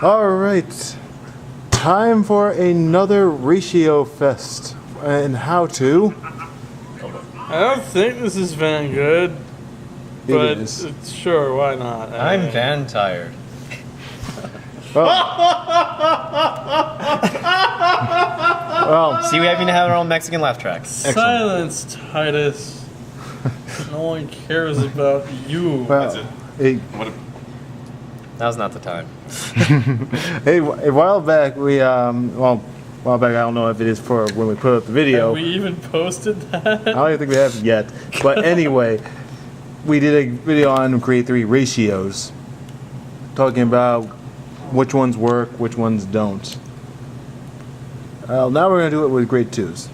All right, time for another ratio fest. And how to? I don't think this is Vangood, but is. sure, why not? I'm Van tired. Well, See, we even have our own Mexican laugh track. Silence, Titus. No one cares about you. well, hey, Now's not the time. hey, a while back I don't know if it is for when we put up the video. Have we even posted that? I don't even think we have yet. But anyway, we did a video on grade 3 ratios, talking about which ones work, which ones don't. Now we're going to do it with grade 2s.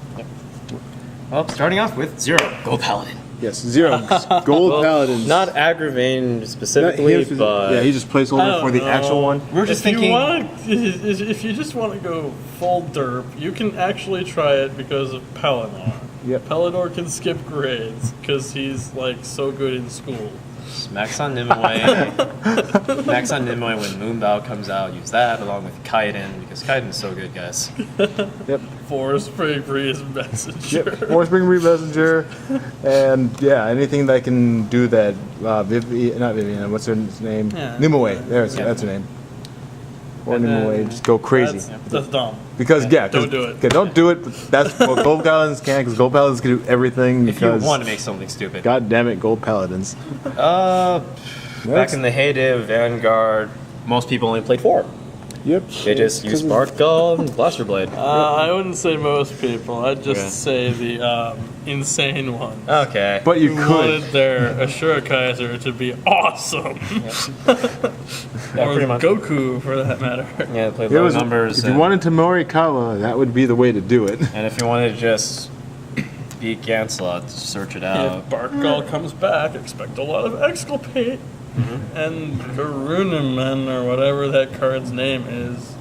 Well, starting off with 0, Gold Paladin. Yes, 0. Gold Paladins. Not aggravating specifically, but yeah, he just placeholder for the actual one. we're just If thinking. if you just want to go full derp, you can actually try it because of Pelennor. Yep. Pelennor can skip grades because he's like so good in school. Max on Nimue. Max on Nimue when Moonbow comes out, use that along with Kaiden, because Kaiden's so good, guys. Yep. Forest Spring Breeze Messenger. Yep. Force Spring Reed Messenger, and yeah, anything that can do that. Not Vivian. What's her name? Yeah. Nimue. That's her name. Or And Nimue. then Just go crazy. That's dumb. Because Don't do it. Yeah, don't do it. But that's what Gold Paladins can. Because Gold Paladins can do everything. If you Because want to make something stupid. God damn it, Gold Paladins. Back in the heyday of Vanguard, most people only played 4. Yep. They just used Sparkle and Blaster Blade. I wouldn't say most people. I'd just Okay. say the insane ones. Okay. But you Who could. wanted their Ashura Kaiser to be awesome. Yeah, or pretty much. Goku, for that matter. Yeah, they played It low was, numbers. if you and, wanted to Morikawa, that would be the way to do it. and if you wanted to just beat Ganslot, search it out. If Barkgull comes back, expect a lot of Exculpate. And Garunaman, or whatever that card's name is.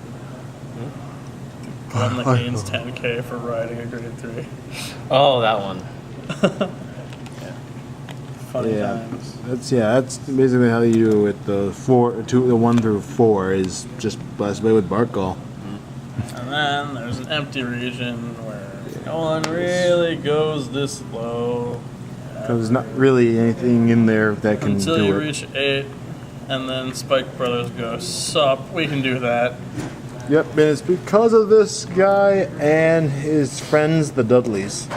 One that gains 10k for riding a grade 3. Oh, that one. Funny Yeah. times. That's basically how you do it with the 1 through 4 is just Blast Blade with Barkgull. And then there's an empty region where no one really goes this low. Because there's not really anything in there that can Until do you it. reach 8, and then Spike Brothers go, sup, we can do that. Yep, and it's because of this guy and his friends, the Dudleys.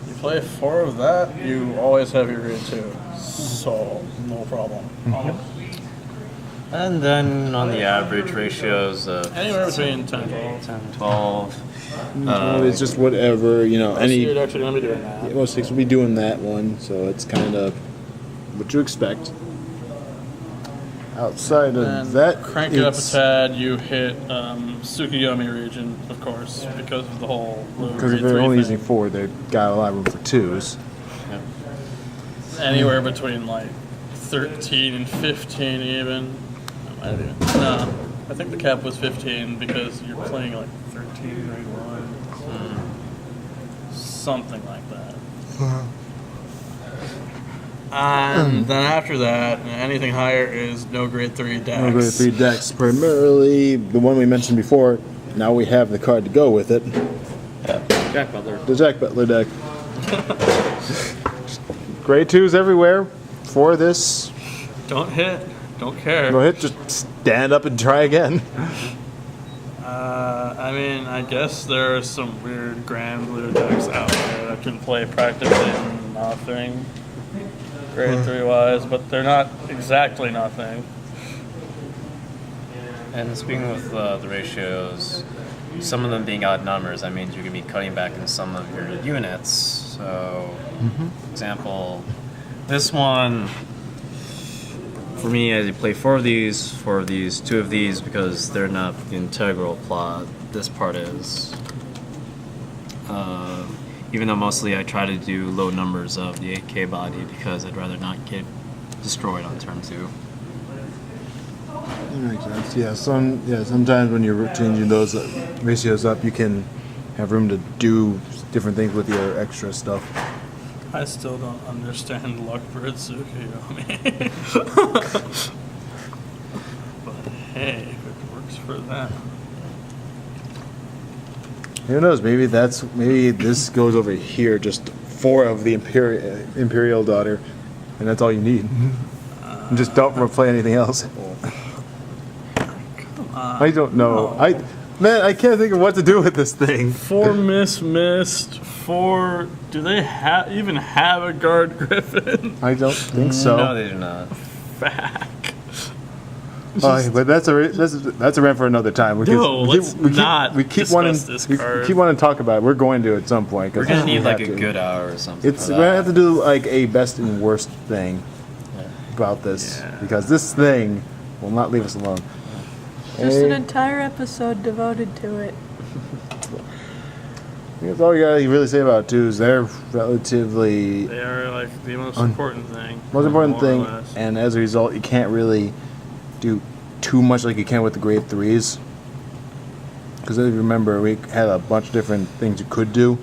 You play 4 of that, you always have your grade 2. So, no problem. And then on the average ratios of Anywhere between 10 and 12. 10, 12. It's just whatever, Most of you are actually going to be doing that. most six will be doing that one, so it's kind of what you expect. Outside of And that, crank it up a it's- tad, you hit Tsukuyomi region, of course, because of the whole low Because grade if they're 3 only thing. using 4, they've got a lot of room for 2s. Anywhere between like 13 and 15 even. No, I think the cap was 15 because you're playing like 13 grade 1. Something like that. And then after that, anything higher is no grade 3 decks. No grade 3 decks, primarily the one we mentioned before. Now we have the card to go with it. Jack Butler. The Jack Butler deck. Grade 2s everywhere for this. Don't hit. Don't care. Go ahead, just stand up and try again. I mean, I guess there are some weird Grand Blue decks out there that can play practically nothing, grade 3 wise, but they're not exactly nothing. And speaking with the ratios, some of them being odd numbers, that means you're going to be cutting back in some of your units. So, for example, this one, for me, I play 4 of these, 2 of these, because they're not the integral plot. This part is. Even though mostly I try to do low numbers of the 8K body because I'd rather not get destroyed on turn 2. That makes sense. Yeah, sometimes when you're changing those ratios up, you can have room to do different things with your extra stuff. I still don't understand Luckbird Tsukuyomi. But Hey, if it works for them. Who knows? Maybe this goes over here, just 4 of the Imperial Daughter, and that's all you need. And just don't play anything else. I don't know. Man, I can't think of what to do with this thing. 4 missed. 4. Do they even have a guard griffin? I don't think so. No, they do not. Back. But that's a rant for another time. Let's not we keep discuss wanting this we card. keep wanting to talk about it. We're going to at some point. We're gonna need like a to. good hour or something. We're gonna have to do like a best and worst thing about this because this thing will not leave us alone. Just an entire episode devoted to it. That's all you gotta really say about it too is they're relatively They are like the most important thing. most important more or thing, less. and as a result, you can't really do too much like you can with the grade 3s. Because if you remember, we had a bunch of different things you could do,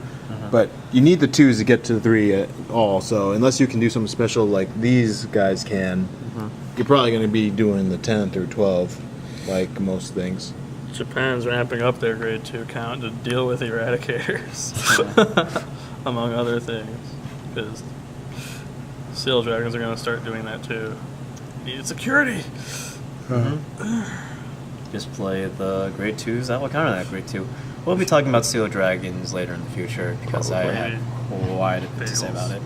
but you need the 2s to get to the 3 at all. So unless you can do something special like these guys can, you're probably going to be doing the 10 through 12, like most things. Japan's ramping up their grade 2 count to deal with eradicators, among other things, because seal dragons are going to start doing that too. Need security. Just play the grade 2s. That will counter that grade 2. We'll be talking about seal dragons later in the future because I Probably have quite a bit to say about it.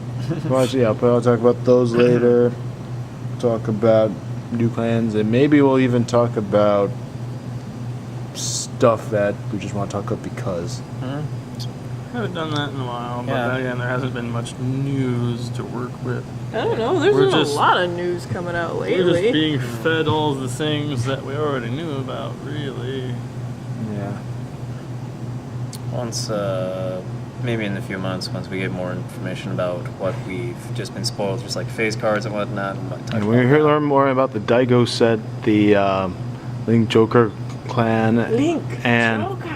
Well, but I'll talk about those later. Talk about new plans, and maybe we'll even talk about stuff that we just want to talk about because. I haven't done that in a while, but Yeah. then again, there hasn't been much news to work with. I don't know. There's We're been just- a lot of news coming out We're just lately. being fed all the things that we already knew about, really. Yeah. Once, maybe in a few months, once we get more information about what we've just been spoiled, just like phase cards and whatnot. We might talk And about we're here to that. learn more about the Daigo set, the Link Joker clan, Link. and Joker.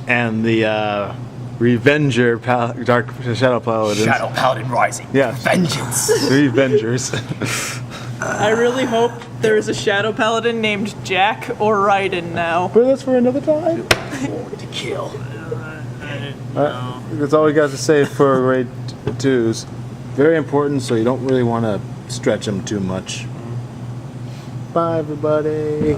and the Revenger Dark Shadow Paladins. Shadow Paladin Rising. Yeah. Vengeance. Revengers. I really hope there is a Shadow Paladin named Jack or Raiden now. But that's for another time. To kill. That's all we got to say for grade 2s. Very important, so you don't really want to stretch them too much. Bye, everybody.